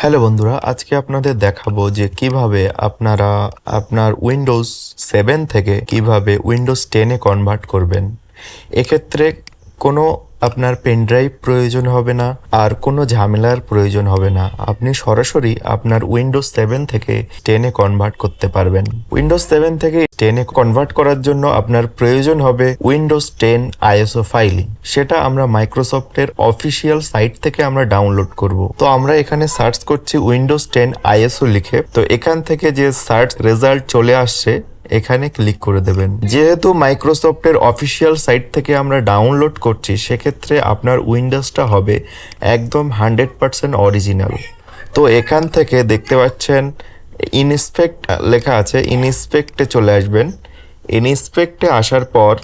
Hello বন্ধুরা, আজকে আপনাদের দেখাবো যে কিভাবে আপনারা আপনার উইন্ডোজ 7 থেকে কিভাবে উইন্ডোজ 10-এ কনভার্ট করবেন। এক্ষেত্রে কোনো আপনার পেনড্রাইভ প্রয়োজন হবে না, আর কোনো ঝামেলার প্রয়োজন হবে না। আপনি সরাসরি আপনার উইন্ডোজ 7 থেকে 10-এ কনভার্ট করতে পারবেন। উইন্ডোজ 7 থেকে 10-এ কনভার্ট করার জন্য আপনার প্রয়োজন হবে উইন্ডোজ 10 আইএসও ফাইলিং। সেটা আমরা মাইক্রোসফটের অফিসিয়াল সাইট থেকে আমরা ডাউনলোড করব। তো আমরা এখানে সার্চ করছি উইন্ডোজ 10 আইএসও লিখে। তো এখান থেকে যে সার্চ রেজাল্ট চলে আসছে এখানে ক্লিক করে দেবেন। যেহেতু মাইক্রোসফটের অফিসিয়াল সাইট থেকে আমরা ডাউনলোড করছি, সেক্ষেত্রে আপনার উইন্ডোজটা হবে একদম 100% অরিজিনাল। তো এখান থেকে দেখতে পাচ্ছেন ইনস্পেক্ট লেখা আছে, ইনস্পেক্টে চলে আসবেন। ইনস্পেক্টে আসার পর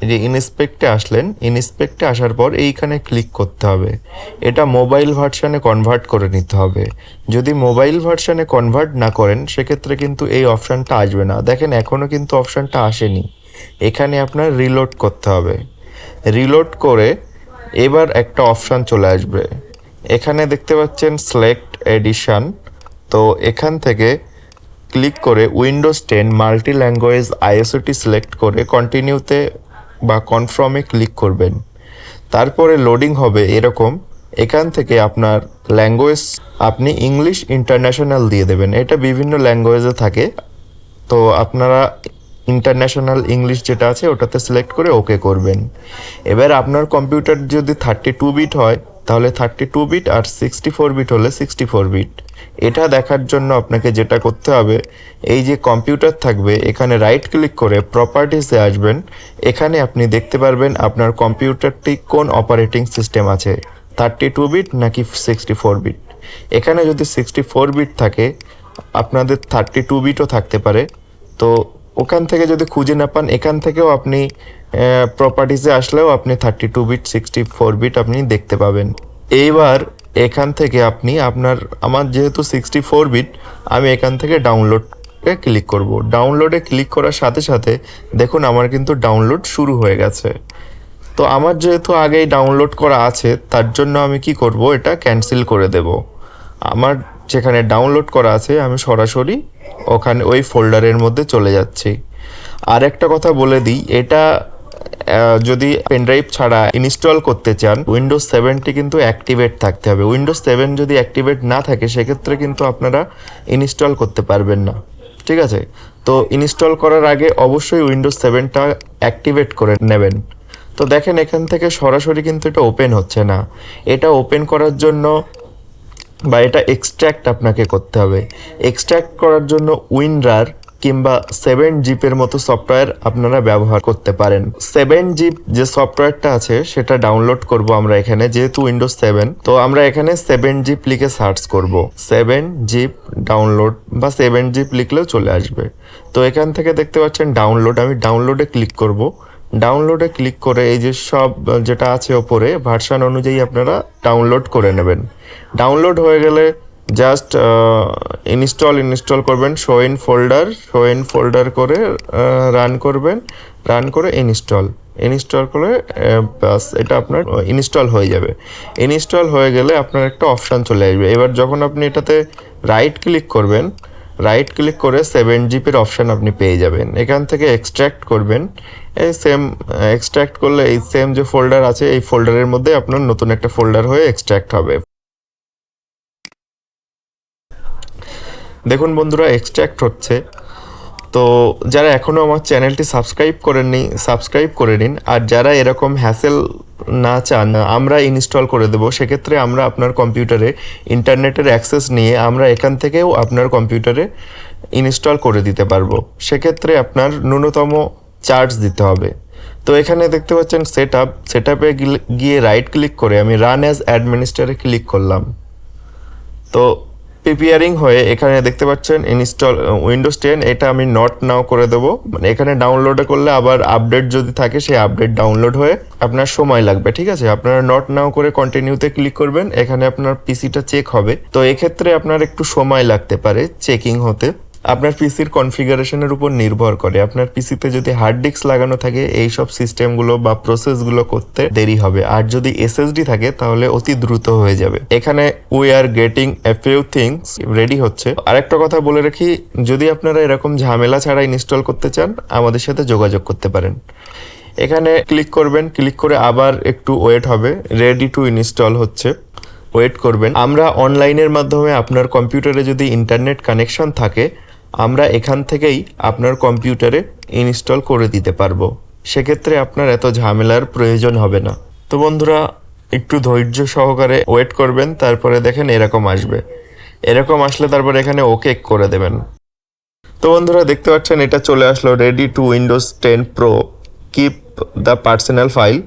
যে ইনস্পেক্টে আসলেন, ইনস্পেক্টে আসার পর এইখানে ক্লিক করতে হবে। এটা মোবাইল ভার্সানে কনভার্ট করে নিতে হবে। যদি মোবাইল ভার্সানে কনভার্ট না করেন সেক্ষেত্রে কিন্তু এই অপশানটা আসবে না। দেখেন এখনও কিন্তু অপশানটা আসেনি। এখানে আপনার রিলোড করতে হবে। রিলোড করে এবার একটা অপশান চলে আসবে। এখানে দেখতে পাচ্ছেন সিলেক্ট এডিশন। তো এখান থেকে ক্লিক করে উইন্ডোজ 10 মাল্টি ল্যাঙ্গুয়েজ আইএসওটি সিলেক্ট করে কন্টিনিউতে বা কনফার্মে ক্লিক করবেন। তারপরে লোডিং হবে এরকম। এখান থেকে আপনার ল্যাঙ্গুয়েজ আপনি ইংলিশ ইন্টারন্যাশনাল দিয়ে দেবেন। এটা বিভিন্ন ল্যাঙ্গুয়েজে থাকে, তো আপনারা ইন্টারন্যাশনাল ইংলিশ যেটা আছে ওটাতে সিলেক্ট করে ওকে করবেন। এবার আপনার কম্পিউটার যদি 32 বিট হয় তাহলে 32 বিট, আর 64 বিট হলে 64 বিট। এটা দেখার জন্য আপনাকে যেটা করতে হবে, এই যে কম্পিউটার থাকবে এখানে রাইট ক্লিক করে প্রপার্টিসে আসবেন। এখানে আপনি দেখতে পারবেন আপনার কম্পিউটারটি কোন অপারেটিং সিস্টেম আছে, 32 বিট নাকি 64 বিট। এখানে যদি 64 বিট থাকে, আপনাদের 32 বিটও থাকতে পারে। তো ওখান থেকে যদি খুঁজে না পান, এখান থেকেও আপনি প্রপার্টিসে আসলেও আপনি 32 বিট 64 বিট আপনি দেখতে পাবেন। এইবার এখান থেকে আপনি আমার যেহেতু 64 বিট, আমি এখান থেকে ডাউনলোডে ক্লিক করব। ডাউনলোডে ক্লিক করার সাথে সাথে দেখুন আমার কিন্তু ডাউনলোড শুরু হয়ে গেছে। তো আমার যেহেতু আগেই ডাউনলোড করা আছে, তার জন্য আমি কি করব, এটা ক্যান্সেল করে দেব। আমার যেখানে ডাউনলোড করা আছে আমি সরাসরি ওখানে ওই ফোল্ডারের মধ্যে চলে যাচ্ছি। আর একটা কথা বলে দিই, এটা যদি পেনড্রাইভ ছাড়া ইনস্টল করতে চান, উইন্ডোজ 7টি কিন্তু অ্যাক্টিভেট থাকতে হবে। উইন্ডোজ 7 যদি অ্যাক্টিভেট না থাকে সেক্ষেত্রে কিন্তু আপনারা ইনস্টল করতে পারবেন না, ঠিক আছে? তো ইনস্টল করার আগে অবশ্যই উইন্ডোজ 7টা অ্যাক্টিভেট করে নেবেন। তো দেখেন এখান থেকে সরাসরি কিন্তু এটা ওপেন হচ্ছে না। এটা ওপেন করার জন্য বা এটা এক্সট্র্যাক্ট আপনাকে করতে হবে। এক্সট্র্যাক্ট করার জন্য উইনরার কিংবা 7-জিপের মতো সফটওয়্যার আপনারা ব্যবহার করতে পারেন। 7-জিপ যে সফটওয়্যারটা আছে সেটা ডাউনলোড করব আমরা এখানে, যেহেতু উইন্ডোজ 7। তো আমরা এখানে 7-জিপ লিখে সার্চ করব, 7-জিপ ডাউনলোড বা 7-জিপ লিখলেও চলে আসবে। তো এখান থেকে দেখতে পাচ্ছেন ডাউনলোড, আমি ডাউনলোডে ক্লিক করব। ডাউনলোডে ক্লিক করে এই যে সব যেটা আছে ওপরে ভার্সান অনুযায়ী আপনারা ডাউনলোড করে নেবেন। ডাউনলোড হয়ে গেলে জাস্ট ইনস্টল করবেন। শো ইন ফোল্ডার করে রান করবেন। রান করে ইনস্টল করে বাস এটা আপনার ইনস্টল হয়ে যাবে। ইনস্টল হয়ে গেলে আপনার একটা অপশান চলে আসবে। এবার যখন আপনি এটাতে রাইট ক্লিক করবেন, রাইট ক্লিক করে 7-জিপের অপশান আপনি পেয়ে যাবেন। এখান থেকে এক্সট্র্যাক্ট করবেন। এই সেম এক্সট্র্যাক্ট করলে এই সেম যে ফোল্ডার আছে এই ফোল্ডারের মধ্যে আপনার নতুন একটা ফোল্ডার হয়ে এক্সট্র্যাক্ট হবে। দেখুন বন্ধুরা এক্সট্র্যাক্ট হচ্ছে। তো যারা এখনও আমার চ্যানেলটি সাবস্ক্রাইব করেননি, সাবস্ক্রাইব করে নিন। আর যারা এরকম হ্যাসেল না চান আমরা ইনস্টল করে দেবো, সেক্ষেত্রে আমরা আপনার কম্পিউটারে ইন্টারনেটের অ্যাক্সেস নিয়ে আমরা এখান থেকেও আপনার কম্পিউটারে ইনস্টল করে দিতে পারবো। সেক্ষেত্রে আপনার ন্যূনতম চার্জ দিতে হবে। তো এখানে দেখতে পাচ্ছেন সেট আপে গিয়ে রাইট ক্লিক করে আমি রান অ্যাজ অ্যাডমিনিস্ট্রেটরে ক্লিক করলাম। তো প্রিপেয়ারিং হয়ে এখানে দেখতে পাচ্ছেন ইনস্টল উইন্ডোজ 10, এটা আমি নট নাও করে দেবো। মানে এখানে ডাউনলোডে করলে আবার আপডেট যদি থাকে সেই আপডেট ডাউনলোড হয়ে আপনার সময় লাগবে, ঠিক আছে? আপনারা নট নাও করে কন্টিনিউতে ক্লিক করবেন। এখানে আপনার পিসিটা চেক হবে, তো এক্ষেত্রে আপনার একটু সময় লাগতে পারে চেকিং হতে। আপনার পিসির কনফিগারেশনের উপর নির্ভর করে। আপনার পিসিতে যদি হার্ড ডিস্ক লাগানো থাকে এই সব সিস্টেমগুলো বা প্রসেসগুলো করতে দেরি হবে, আর যদি এসএসডি থাকে তাহলে অতি দ্রুত হয়ে যাবে। এখানে we are getting a few things ready হচ্ছে। আরেকটা কথা বলে রাখি, যদি আপনারা এরকম ঝামেলা ছাড়া ইনস্টল করতে চান আমাদের সাথে যোগাযোগ করতে পারেন। এখানে ক্লিক করবেন, ক্লিক করে আবার একটু ওয়েট হবে, রেডি টু ইনস্টল হচ্ছে, ওয়েট করবেন। আমরা অনলাইনের মাধ্যমে আপনার কম্পিউটারে যদি ইন্টারনেট কানেকশন থাকে আমরা এখান থেকেই আপনার কম্পিউটারে ইনস্টল করে দিতে পারবো, সেক্ষেত্রে আপনার এত ঝামেলার প্রয়োজন হবে না। তো বন্ধুরা একটু ধৈর্য সহকারে ওয়েট করবেন, তারপরে দেখেন এরকম আসবে। এরকম আসলে তারপর এখানে ওকে করে দেবেন। তো বন্ধুরা দেখতে পাচ্ছেন এটা চলে আসলো, ready to Windows 10 pro keep the personal file.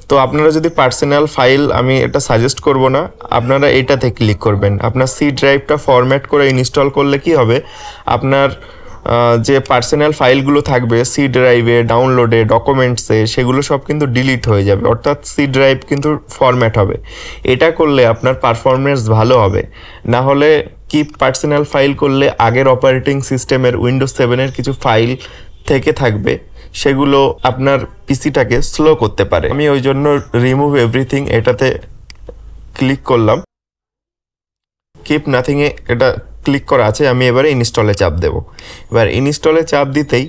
তো আপনারা যদি পার্সোনাল ফাইল, আমি এটা সাজেস্ট করব না, আপনারা এইটাতে ক্লিক করবেন। আপনার সি ড্রাইভটা ফরম্যাট করে ইনস্টল করলে কি হবে, আপনার যে পার্সোনাল ফাইলগুলো থাকবে সি ড্রাইভে, ডাউনলোডে, ডকুমেন্টসে, সেগুলো সব কিন্তু ডিলিট হয়ে যাবে, অর্থাৎ সি ড্রাইভ কিন্তু ফরম্যাট হবে। এটা করলে আপনার পারফরমেন্স ভালো হবে। না হলে কিপ পার্সোনাল ফাইল করলে আগের অপারেটিং সিস্টেমের উইন্ডোজ 7-এর কিছু ফাইল থেকে থাকবে, সেগুলো আপনার পিসিটাকে স্লো করতে পারে। আমি ওই জন্য রিমুভ এভরিথিং এটাতে ক্লিক করলাম। কিপ নাথিংয়ে এটা ক্লিক করা আছে, আমি এবারে ইনস্টলে চাপ দেব। এবার ইনস্টলে চাপ দিতেই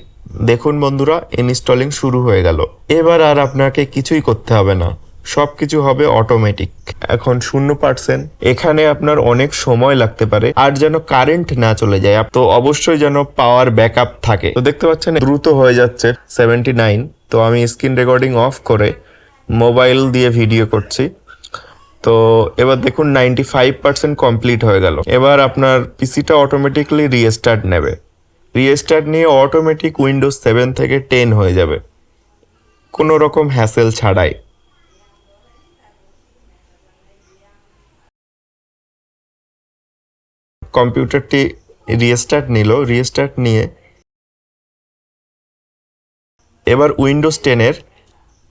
দেখুন বন্ধুরা ইনস্টলিং শুরু হয়ে গেল। এবার আর আপনাকে কিছুই করতে হবে না, সব কিছু হবে অটোমেটিক। এখন 0%, এখানে আপনার অনেক সময় লাগতে পারে, আর যেন কারেন্ট না চলে যায়, তো অবশ্যই যেন পাওয়ার ব্যাকআপ থাকে। তো দেখতে পাচ্ছেন দ্রুত হয়ে যাচ্ছে 79। তো আমি স্ক্রিন রেকর্ডিং অফ করে মোবাইল দিয়ে ভিডিও করছি। তো এবার দেখুন 95% কমপ্লিট হয়ে গেল। এবার আপনার পিসিটা অটোমেটিকলি রিস্টার্ট নেবে, রিস্টার্ট নিয়ে অটোমেটিক উইন্ডোজ 7 থেকে 10 হয়ে যাবে কোনো রকম হ্যাসেল ছাড়াই। কম্পিউটারটি রিস্টার্ট নিল, রিস্টার্ট নিয়ে এবার উইন্ডোজ 10-এর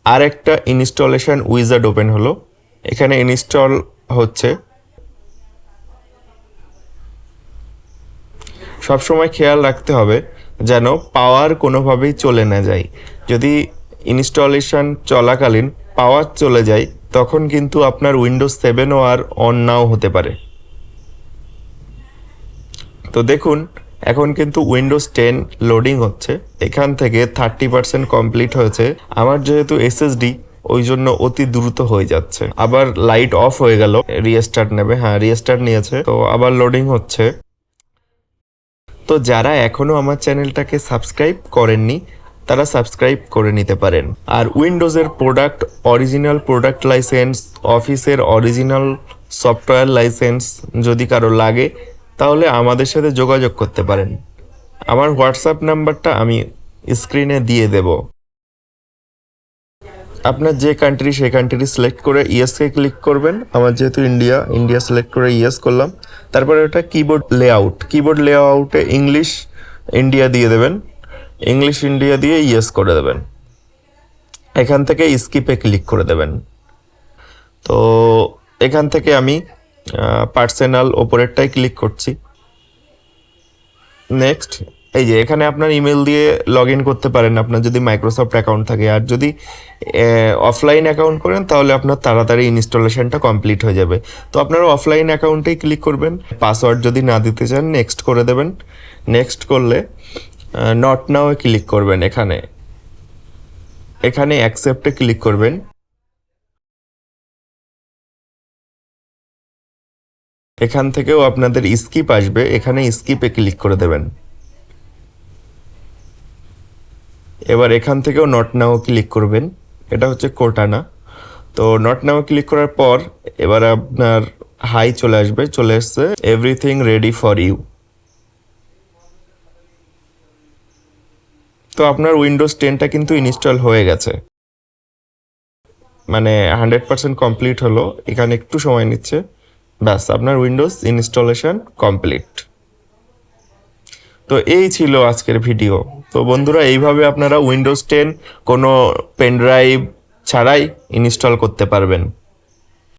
আরেকটা ইনস্টলেশন উইজার্ড ওপেন হলো, এখানে ইনস্টল হচ্ছে। সবসময় খেয়াল রাখতে হবে যেন পাওয়ার কোনোভাবেই চলে না যায়। যদি ইনস্টলেশন চলাকালীন পাওয়ার চলে যায় তখন কিন্তু আপনার উইন্ডোজ 7ও আর অন নাও হতে পারে। তো দেখুন এখন কিন্তু উইন্ডোজ 10 লোডিং হচ্ছে, এখান থেকে 30% কমপ্লিট হয়েছে। আমার যেহেতু এসএসডি ওই জন্য অতি দ্রুত হয়ে যাচ্ছে। আবার লাইট অফ হয়ে গেল, রিস্টার্ট নেবে, হ্যাঁ রিস্টার্ট নিয়েছে, তো আবার লোডিং হচ্ছে। তো যারা এখনো আমার চ্যানেলটাকে সাবস্ক্রাইব করেননি তারা সাবস্ক্রাইব করে নিতে পারেন। আর উইন্ডোজের প্রোডাক্ট, অরিজিনাল প্রোডাক্ট লাইসেন্স, অফিসের অরিজিনাল সফটওয়্যার লাইসেন্স যদি কারো লাগে তাহলে আমাদের সাথে যোগাযোগ করতে পারেন। আমার হোয়াটসঅ্যাপ নাম্বারটা আমি স্ক্রিনে দিয়ে দেব। আপনার যে কান্ট্রি সেই কান্ট্রি সিলেক্ট করে ইয়েসকে ক্লিক করবেন। আমার যেহেতু ইন্ডিয়া সিলেক্ট করে ইয়েস করলাম। তারপরে ওটা কিবোর্ড লেআউটে ইংলিশ ইন্ডিয়া দিয়ে দেবেন, ইংলিশ ইন্ডিয়া দিয়ে ইয়েস করে দেবেন। এখান থেকে স্কিপে ক্লিক করে দেবেন। তো এখান থেকে আমি পার্সোনাল ওপরেরটাই ক্লিক করছি। নেক্সট, এই যে এখানে আপনার ইমেল দিয়ে লগ ইন করতে পারেন আপনার যদি মাইক্রোসফট অ্যাকাউন্ট থাকে। আর যদি অফলাইন অ্যাকাউন্ট করেন তাহলে আপনার তাড়াতাড়ি ইনস্টলেশনটা কমপ্লিট হয়ে যাবে। তো আপনারা অফলাইন অ্যাকাউন্টেই ক্লিক করবেন। পাসওয়ার্ড যদি না দিতে চান নেক্সট করে দেবেন। নেক্সট করলে নট নাও ক্লিক করবেন। এখানে অ্যাকসেপ্টে ক্লিক করবেন। এখান থেকেও আপনাদের স্কিপ আসবে, এখানে স্কিপে ক্লিক করে দেবেন। এবার এখান থেকেও নট নাও ক্লিক করবেন, এটা হচ্ছে কোর্টানা। তো নট নাও ক্লিক করার পর এবার আপনার হাই চলে আসবে, চলে এসছে এভরিথিং রেডি ফর ইউ। তো আপনার উইন্ডোজ 10টা কিন্তু ইনস্টল হয়ে গেছে, মানে 100% কমপ্লিট হলো। এখানে একটু সময় নিচ্ছে, ব্যাস আপনার উইন্ডোজ ইনস্টলেশন কমপ্লিট। তো এই ছিল আজকের ভিডিও। তো বন্ধুরা এইভাবে আপনারা উইন্ডোজ 10 কোনো পেন ড্রাইভ ছাড়াই ইনস্টল করতে পারবেন।